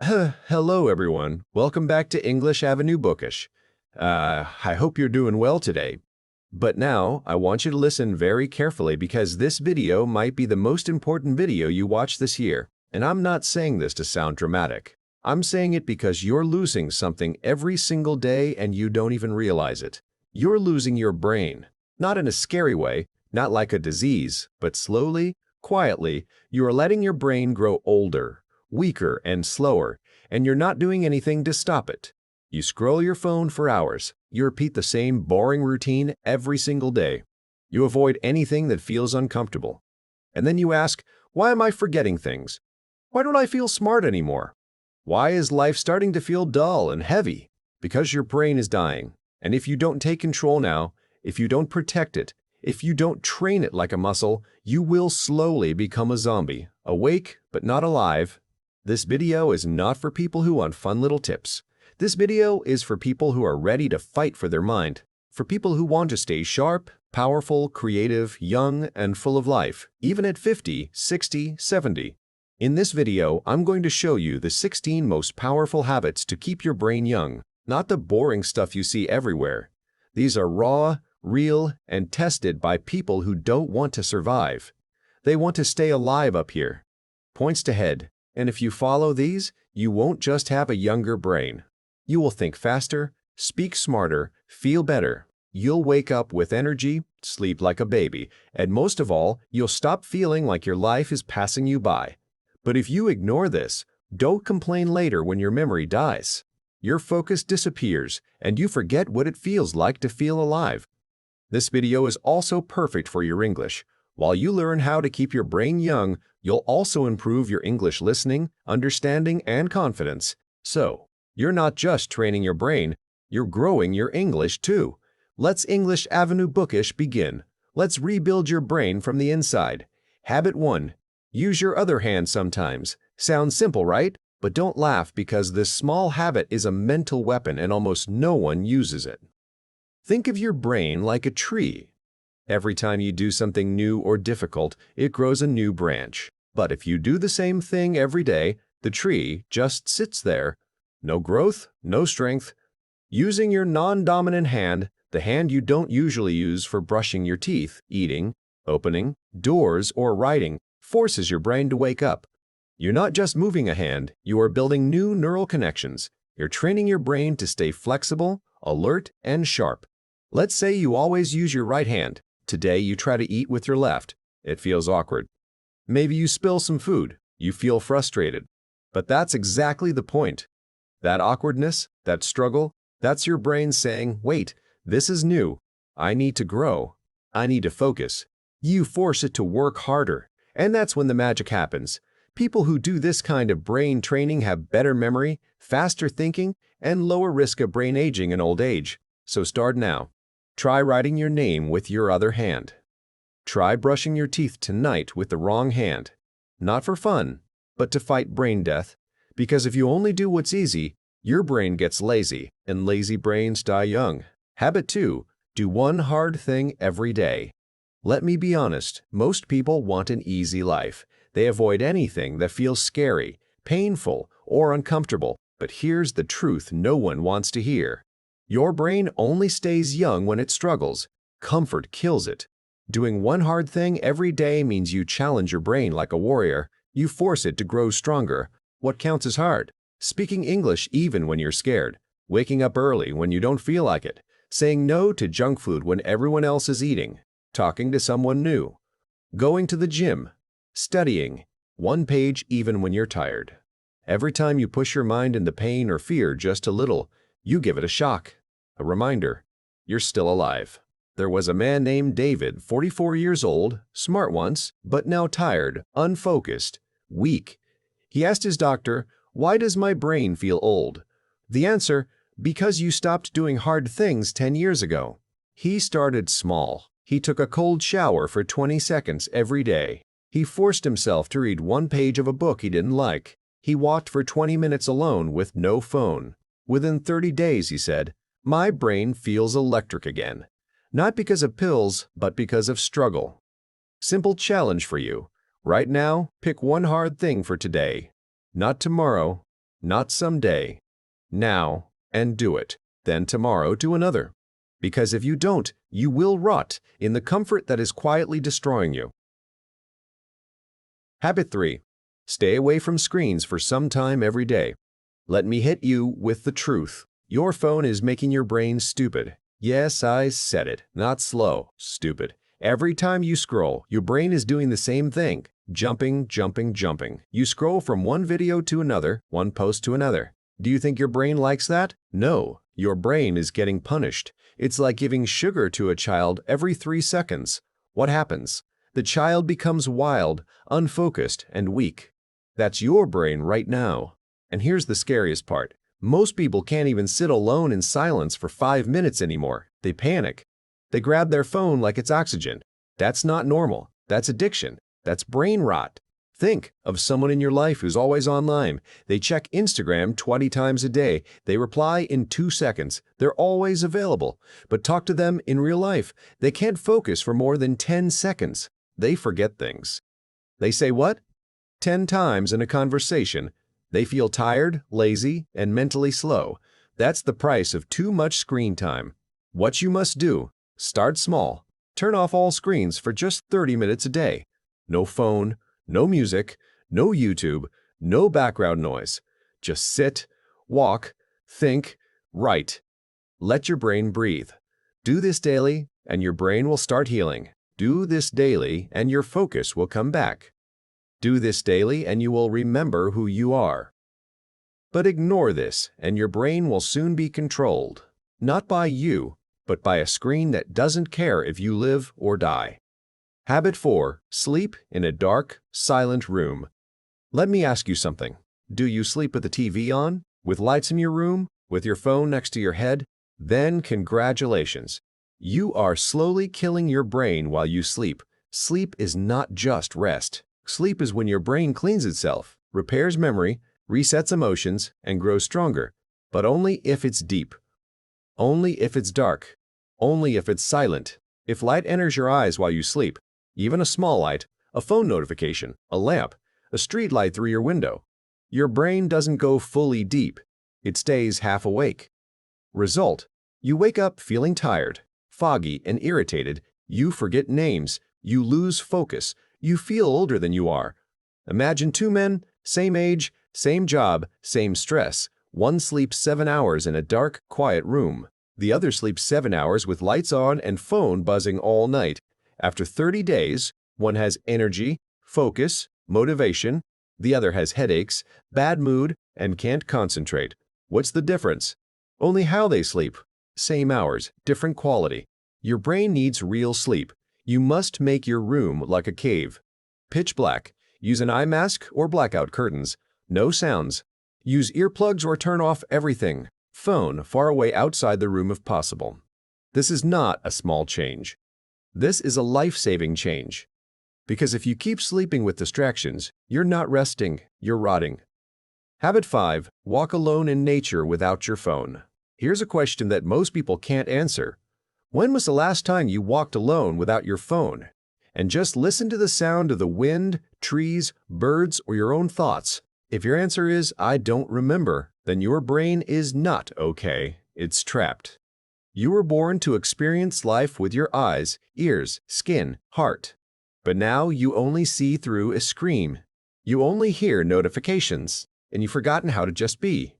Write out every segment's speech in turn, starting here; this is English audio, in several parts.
Hello, everyone. Welcome back to English Avenue Bookish. I hope you're doing well today. But now, I want you to listen very carefully because this video might be the most important video you watch this year. And I'm not saying this to sound dramatic. I'm saying it because you're losing something every single day and you don't even realize it. You're losing your brain. Not in a scary way, not like a disease, but slowly, quietly, you are letting your brain grow older, weaker and slower, and you're not doing anything to stop it. You scroll your phone for hours. You repeat the same boring routine every single day. You avoid anything that feels uncomfortable. And then you ask, why am I forgetting things? Why don't I feel smart anymore? Why is life starting to feel dull and heavy? Because your brain is dying. And if you don't take control now, if you don't protect it, if you don't train it like a muscle, you will slowly become a zombie, awake but not alive. This video is not for people who want fun little tips. This video is for people who are ready to fight for their mind, for people who want to stay sharp, powerful, creative, young, and full of life, even at 50, 60, 70. In this video, I'm going to show you the 16 most powerful habits to keep your brain young, not the boring stuff you see everywhere. These are raw, real, and tested by people who don't want to survive. They want to stay alive up here. Points to head. And if you follow these, you won't just have a younger brain. You will think faster, speak smarter, feel better. You'll wake up with energy, sleep like a baby, and most of all, you'll stop feeling like your life is passing you by. But if you ignore this, don't complain later when your memory dies. Your focus disappears, and you forget what it feels like to feel alive. This video is also perfect for your English. While you learn how to keep your brain young, you'll also improve your English listening, understanding, and confidence. So, you're not just training your brain, you're growing your English too. Let's English Avenue Bookish begin. Let's rebuild your brain from the inside. Habit 1. Use your other hand sometimes. Sounds simple, right? But don't laugh because this small habit is a mental weapon and almost no one uses it. Think of your brain like a tree. Every time you do something new or difficult, it grows a new branch. But if you do the same thing every day, the tree just sits there. No growth, no strength. Using your non-dominant hand, the hand you don't usually use for brushing your teeth, eating, opening doors, or writing, forces your brain to wake up. You're not just moving a hand, you are building new neural connections. You're training your brain to stay flexible, alert, and sharp. Let's say you always use your right hand. Today you try to eat with your left. It feels awkward. Maybe you spill some food. You feel frustrated. But that's exactly the point. That awkwardness, that struggle, that's your brain saying, wait, this is new. I need to grow. I need to focus. You force it to work harder. And that's when the magic happens. People who do this kind of brain training have better memory, faster thinking, and lower risk of brain aging in old age. So start now. Try writing your name with your other hand. Try brushing your teeth tonight with the wrong hand. Not for fun, but to fight brain death. Because if you only do what's easy, your brain gets lazy, and lazy brains die young. Habit 2. Do one hard thing every day. Let me be honest, most people want an easy life. They avoid anything that feels scary, painful, or uncomfortable. But here's the truth no one wants to hear. Your brain only stays young when it struggles. Comfort kills it. Doing one hard thing every day means you challenge your brain like a warrior. You force it to grow stronger. What counts as hard? Speaking English even when you're scared. Waking up early when you don't feel like it. Saying no to junk food when everyone else is eating. Talking to someone new. Going to the gym. Studying. One page even when you're tired. Every time you push your mind into pain or fear just a little, you give it a shock. A reminder, you're still alive. There was a man named David, 44 years old, smart once, but now tired, unfocused, weak. He asked his doctor, "Why does my brain feel old?" The answer, "Because you stopped doing hard things 10 years ago." He started small. He took a cold shower for 20 seconds every day. He forced himself to read one page of a book he didn't like. He walked for 20 minutes alone with no phone. Within 30 days, he said, "My brain feels electric again." Not because of pills, but because of struggle. Simple challenge for you. Right now, pick one hard thing for today. Not tomorrow, not someday. Now, and do it. Then tomorrow do another. Because if you don't, you will rot in the comfort that is quietly destroying you. Habit 3. Stay away from screens for some time every day. Let me hit you with the truth. Your phone is making your brain stupid. Yes, I said it. Not slow, stupid. Every time you scroll, your brain is doing the same thing. Jumping, jumping, jumping. You scroll from one video to another, one post to another. Do you think your brain likes that? No, your brain is getting punished. It's like giving sugar to a child every 3 seconds. What happens? The child becomes wild, unfocused, and weak. That's your brain right now. And here's the scariest part. Most people can't even sit alone in silence for 5 minutes anymore. They panic. They grab their phone like it's oxygen. That's not normal. That's addiction. That's brain rot. Think of someone in your life who's always online. They check Instagram 20 times a day. They reply in 2 seconds. They're always available. But talk to them in real life. They can't focus for more than 10 seconds. They forget things. They say what? 10 times in a conversation. They feel tired, lazy, and mentally slow. That's the price of too much screen time. What you must do: start small. Turn off all screens for just 30 minutes a day. No phone, no music, no YouTube, no background noise. Just sit, walk, think, write. Let your brain breathe. Do this daily, and your brain will start healing. Do this daily, and your focus will come back. Do this daily, and you will remember who you are. But ignore this, and your brain will soon be controlled, not by you, but by a screen that doesn't care if you live or die. Habit 4. Sleep in a dark, silent room. Let me ask you something. Do you sleep with the TV on? With lights in your room? With your phone next to your head? Then congratulations. You are slowly killing your brain while you sleep. Sleep is not just rest. Sleep is when your brain cleans itself, repairs memory, resets emotions, and grows stronger. But only if it's deep. Only if it's dark. Only if it's silent. If light enters your eyes while you sleep, even a small light, a phone notification, a lamp, a street light through your window, your brain doesn't go fully deep. It stays half awake. Result: you wake up feeling tired, foggy, and irritated. You forget names. You lose focus. You feel older than you are. Imagine 2 men, same age, same job, same stress. One sleeps 7 hours in a dark, quiet room. The other sleeps 7 hours with lights on and phone buzzing all night. After 30 days, one has energy, focus, motivation. The other has headaches, bad mood, and can't concentrate. What's the difference? Only how they sleep. Same hours, different quality. Your brain needs real sleep. You must make your room like a cave. Pitch black. Use an eye mask or blackout curtains. No sounds. Use earplugs or turn off everything. Phone far away outside the room if possible. This is not a small change. This is a life-saving change. Because if you keep sleeping with distractions, you're not resting, you're rotting. Habit 5. Walk alone in nature without your phone. Here's a question that most people can't answer. When was the last time you walked alone without your phone? And just listen to the sound of the wind, trees, birds, or your own thoughts. If your answer is, I don't remember, then your brain is not okay. It's trapped. You were born to experience life with your eyes, ears, skin, heart. But now you only see through a screen. You only hear notifications, and you've forgotten how to just be.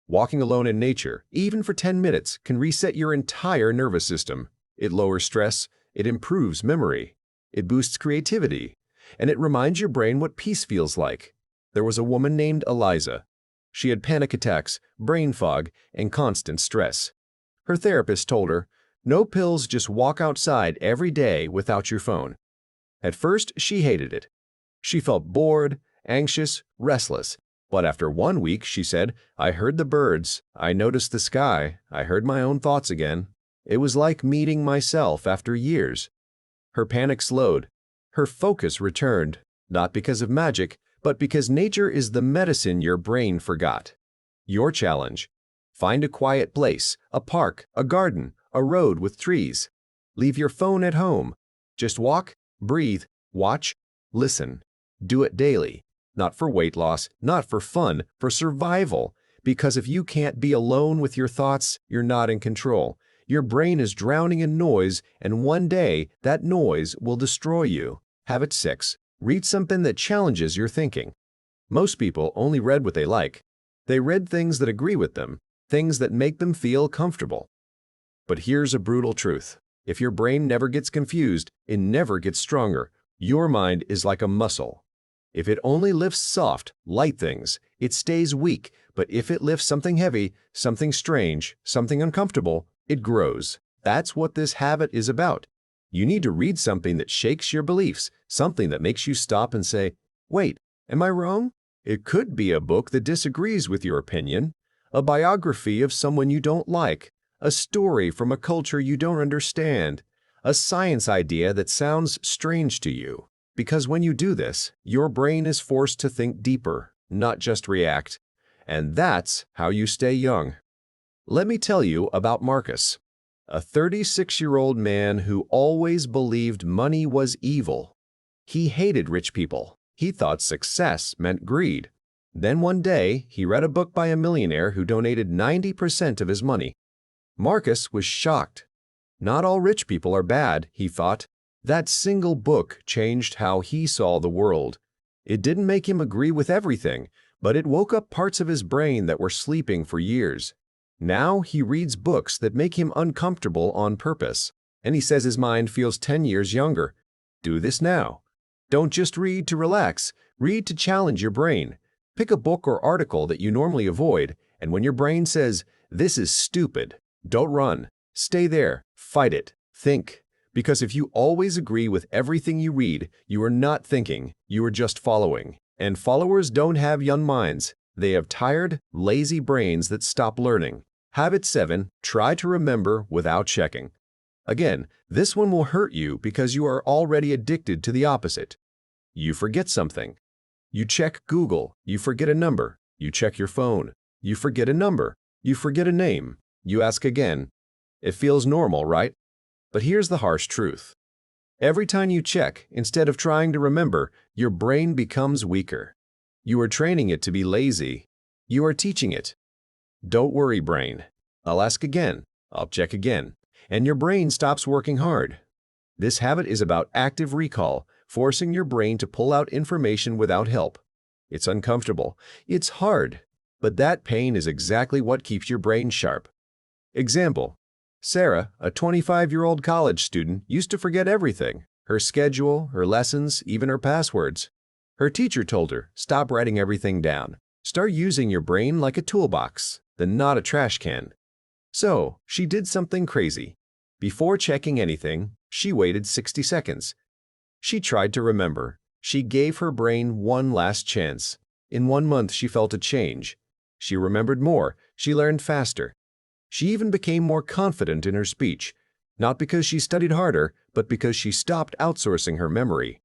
Walking alone in nature, even for 10 minutes, can reset your entire nervous system. It lowers stress, it improves memory, it boosts creativity, and it reminds your brain what peace feels like. There was a woman named Eliza. She had panic attacks, brain fog, and constant stress. Her therapist told her, "No pills, just walk outside every day without your phone." At first, she hated it. She felt bored, anxious, restless. But after 1 week, she said, "I heard the birds, I noticed the sky, I heard my own thoughts again. It was like meeting myself after years." Her panic slowed. Her focus returned, not because of magic, but because nature is the medicine your brain forgot. Your challenge: find a quiet place, a park, a garden, a road with trees. Leave your phone at home. Just walk, breathe, watch, listen. Do it daily. Not for weight loss, not for fun, for survival. Because if you can't be alone with your thoughts, you're not in control. Your brain is drowning in noise, and one day that noise will destroy you. Habit 6. Read something that challenges your thinking. Most people only read what they like. They read things that agree with them, things that make them feel comfortable. But here's a brutal truth. If your brain never gets confused, it never gets stronger. Your mind is like a muscle. If it only lifts soft, light things, it stays weak. But if it lifts something heavy, something strange, something uncomfortable, it grows. That's what this habit is about. You need to read something that shakes your beliefs, something that makes you stop and say, "Wait, am I wrong?" It could be a book that disagrees with your opinion, a biography of someone you don't like, a story from a culture you don't understand, a science idea that sounds strange to you. Because when you do this, your brain is forced to think deeper, not just react. And that's how you stay young. Let me tell you about Marcus, a 36-year-old man who always believed money was evil. He hated rich people. He thought success meant greed. Then one day, he read a book by a millionaire who donated 90% of his money. Marcus was shocked. Not all rich people are bad, he thought. That single book changed how he saw the world. It didn't make him agree with everything, but it woke up parts of his brain that were sleeping for years. Now he reads books that make him uncomfortable on purpose, and he says his mind feels 10 years younger. Do this now. Don't just read to relax, read to challenge your brain. Pick a book or article that you normally avoid, and when your brain says, "This is stupid," don't run. Stay there, fight it, think. Because if you always agree with everything you read, you are not thinking, you are just following. And followers don't have young minds. They have tired, lazy brains that stop learning. Habit 7. Try to remember without checking. Again, this one will hurt you because you are already addicted to the opposite. You forget something. You check Google, you forget a number. You check your phone, you forget a number. You forget a name. You ask again. It feels normal, right? But here's the harsh truth. Every time you check, instead of trying to remember, your brain becomes weaker. You are training it to be lazy. You are teaching it. Don't worry, brain. I'll ask again. I'll check again. And your brain stops working hard. This habit is about active recall, forcing your brain to pull out information without help. It's uncomfortable. It's hard. But that pain is exactly what keeps your brain sharp. Example. Sarah, a 25-year-old college student, used to forget everything, her schedule, her lessons, even her passwords. Her teacher told her, stop writing everything down. Start using your brain like a toolbox, then not a trash can. So, she did something crazy. Before checking anything, she waited 60 seconds. She tried to remember. She gave her brain one last chance. In 1 month, she felt a change. She remembered more. She learned faster. She even became more confident in her speech, not because she studied harder, but because she stopped outsourcing her memory.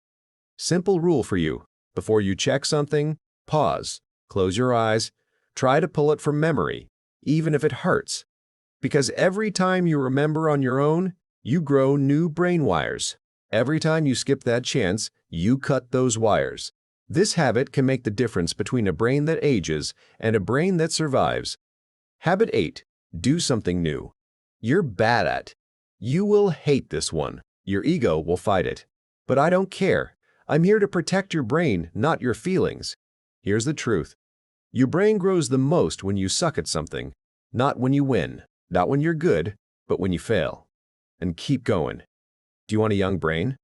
Simple rule for you. Before you check something, pause, close your eyes, try to pull it from memory, even if it hurts. Because every time you remember on your own, you grow new brain wires. Every time you skip that chance, you cut those wires. This habit can make the difference between a brain that ages and a brain that survives. Habit 8. Do something new. You're bad at. You will hate this one. Your ego will fight it. But I don't care. I'm here to protect your brain, not your feelings. Here's the truth. Your brain grows the most when you suck at something. Not when you win. Not when you're good, but when you fail. And keep going. Do you want a young brain?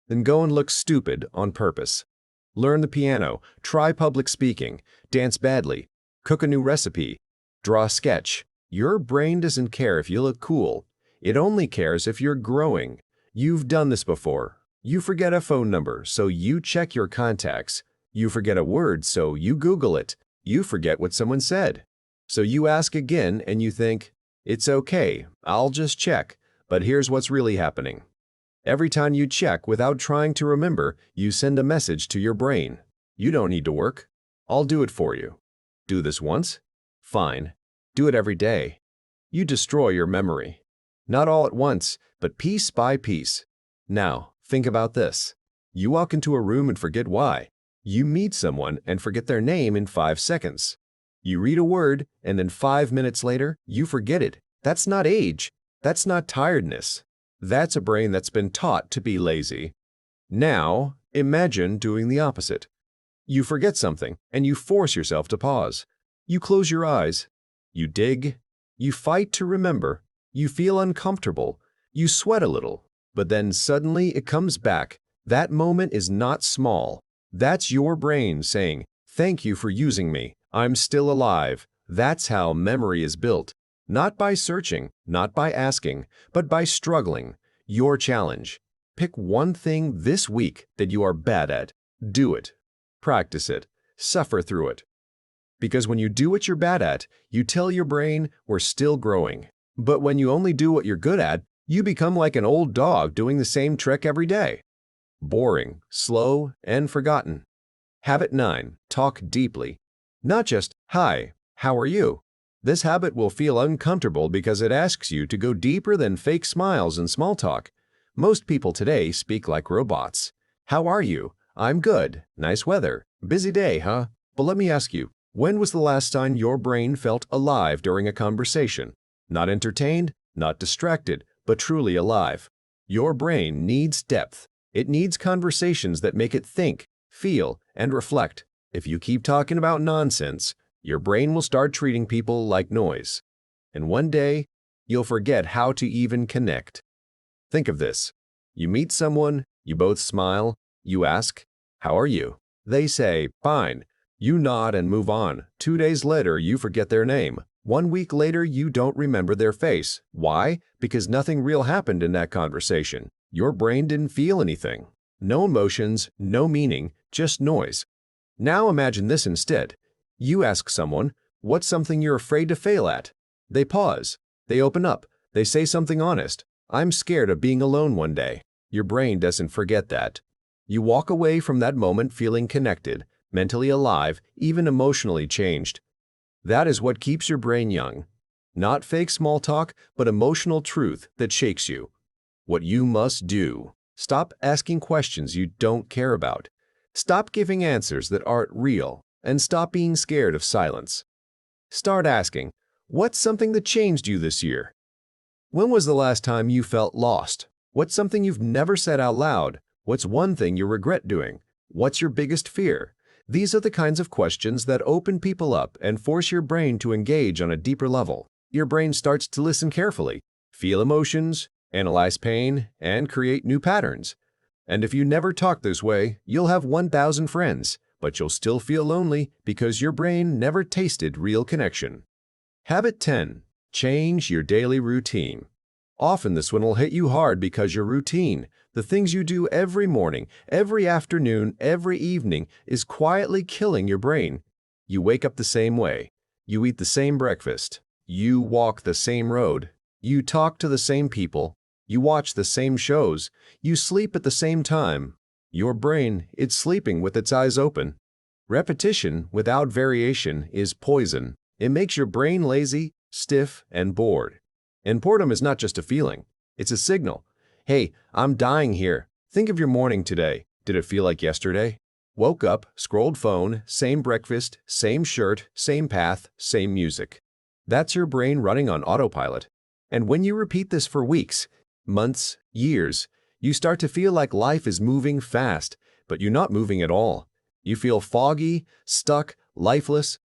Then go and look stupid on purpose. Learn the piano, try public speaking, dance badly, cook a new recipe, draw a sketch. Your brain doesn't care if you look cool. It only cares if you're growing. You've done this before. You forget a phone number, so you check your contacts. You forget a word, so you Google it. You forget what someone said. So you ask again and you think, it's okay, I'll just check. But here's what's really happening. Every time you check without trying to remember, you send a message to your brain. You don't need to work. I'll do it for you. Do this once? Fine. Do it every day. You destroy your memory. Not all at once, but piece by piece. Now, think about this. You walk into a room and forget why. You meet someone and forget their name in 5 seconds. You read a word and then 5 minutes later, you forget it. That's not age. That's not tiredness. That's a brain that's been taught to be lazy. Now, imagine doing the opposite. You forget something and you force yourself to pause. You close your eyes. You dig. You fight to remember. You feel uncomfortable. You sweat a little. But then suddenly it comes back. That moment is not small. That's your brain saying, "Thank you for using me. I'm still alive." That's how memory is built. Not by searching, not by asking, but by struggling. Your challenge. Pick one thing this week that you are bad at. Do it. Practice it. Suffer through it. Because when you do what you're bad at, you tell your brain, "We're still growing." But when you only do what you're good at, you become like an old dog doing the same trick every day. Boring, slow, and forgotten. Habit 9. Talk deeply. Not just, "Hi, how are you?" This habit will feel uncomfortable because it asks you to go deeper than fake smiles and small talk. Most people today speak like robots. "How are you?" "I'm good. Nice weather. Busy day, huh?" But let me ask you, when was the last time your brain felt alive during a conversation? Not entertained, not distracted, but truly alive. Your brain needs depth. It needs conversations that make it think, feel, and reflect. If you keep talking about nonsense, your brain will start treating people like noise. And one day, you'll forget how to even connect. Think of this. You meet someone, you both smile, you ask, "How are you?" They say, "Fine." You nod and move on. 2 days later, you forget their name. 1 week later, you don't remember their face. Why? Because nothing real happened in that conversation. Your brain didn't feel anything. No emotions, no meaning, just noise. Now imagine this instead. You ask someone, "What's something you're afraid to fail at?" They pause. They open up. They say something honest. "I'm scared of being alone one day." Your brain doesn't forget that. You walk away from that moment feeling connected, mentally alive, even emotionally changed. That is what keeps your brain young. Not fake small talk, but emotional truth that shakes you. What you must do. Stop asking questions you don't care about. Stop giving answers that aren't real, and stop being scared of silence. Start asking, what's something that changed you this year? When was the last time you felt lost? What's something you've never said out loud? What's one thing you regret doing? What's your biggest fear? These are the kinds of questions that open people up and force your brain to engage on a deeper level. Your brain starts to listen carefully, feel emotions, analyze pain, and create new patterns. And if you never talk this way, you'll have 1,000 friends, but you'll still feel lonely because your brain never tasted real connection. Habit 10. Change your daily routine. Often this one will hit you hard because your routine, the things you do every morning, every afternoon, every evening, is quietly killing your brain. You wake up the same way. You eat the same breakfast. You walk the same road. You talk to the same people. You watch the same shows. You sleep at the same time. Your brain, it's sleeping with its eyes open. Repetition without variation is poison. It makes your brain lazy, stiff, and bored. And boredom is not just a feeling. It's a signal. Hey, I'm dying here. Think of your morning today. Did it feel like yesterday? Woke up, scrolled phone, same breakfast, same shirt, same path, same music. That's your brain running on autopilot. And when you repeat this for weeks, months, years, you start to feel like life is moving fast, but you're not moving at all. You feel foggy, stuck, lifeless.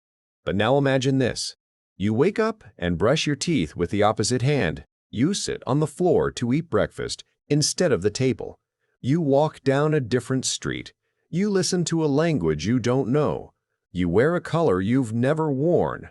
But now imagine this. You wake up and brush your teeth with the opposite hand. You sit on the floor to eat breakfast instead of the table. You walk down a different street. You listen to a language you don't know. You wear a color you've never worn.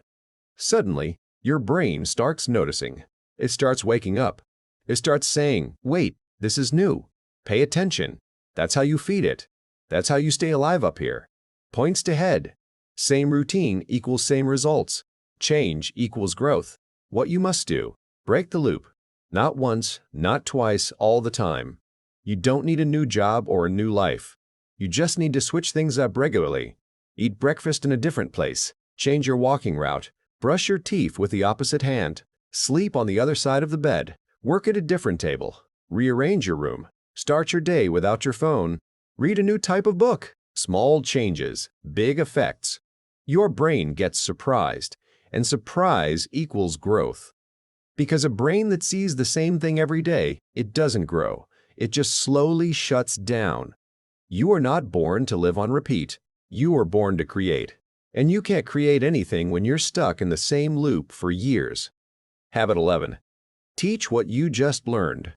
Suddenly, your brain starts noticing. It starts waking up. It starts saying, "Wait, this is new. Pay attention." That's how you feed it. That's how you stay alive up here. Points to head. Same routine equals same results. Change equals growth. What you must do, break the loop. Not once, not twice, all the time. You don't need a new job or a new life. You just need to switch things up regularly. Eat breakfast in a different place. Change your walking route. Brush your teeth with the opposite hand. Sleep on the other side of the bed. Work at a different table. Rearrange your room. Start your day without your phone. Read a new type of book. Small changes, big effects. Your brain gets surprised, and surprise equals growth. Because a brain that sees the same thing every day, it doesn't grow. It just slowly shuts down. You are not born to live on repeat. You are born to create. And you can't create anything when you're stuck in the same loop for years. Habit 11. Teach what you just learned.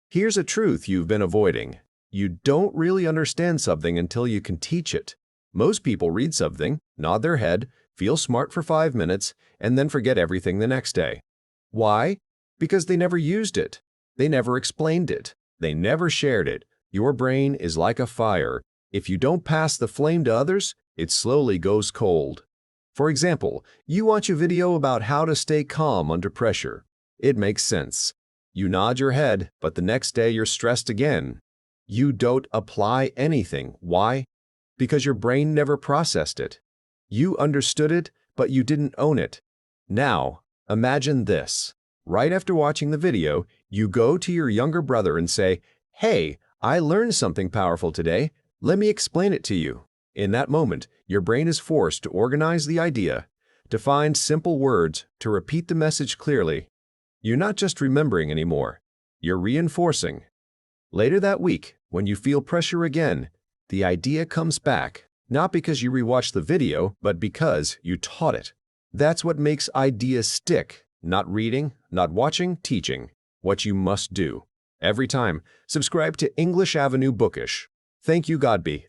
Here's a truth you've been avoiding. You don't really understand something until you can teach it. Most people read something, nod their head, feel smart for 5 minutes, and then forget everything the next day. Why? Because they never used it. They never explained it. They never shared it. Your brain is like a fire. If you don't pass the flame to others, it slowly goes cold. For example, you watch a video about how to stay calm under pressure. It makes sense. You nod your head, but the next day you're stressed again. You don't apply anything. Why? Because your brain never processed it. You understood it, but you didn't own it. Now, imagine this. Right after watching the video, you go to your younger brother and say, "Hey, I learned something powerful today. Let me explain it to you." In that moment, your brain is forced to organize the idea, to find simple words, to repeat the message clearly. You're not just remembering anymore. You're reinforcing. Later that week, when you feel pressure again, the idea comes back, not because you rewatched the video, but because you taught it. That's what makes ideas stick. Not reading, not watching, teaching. What you must do. Every time, subscribe to English Avenue Bookish. Thank you, Godby.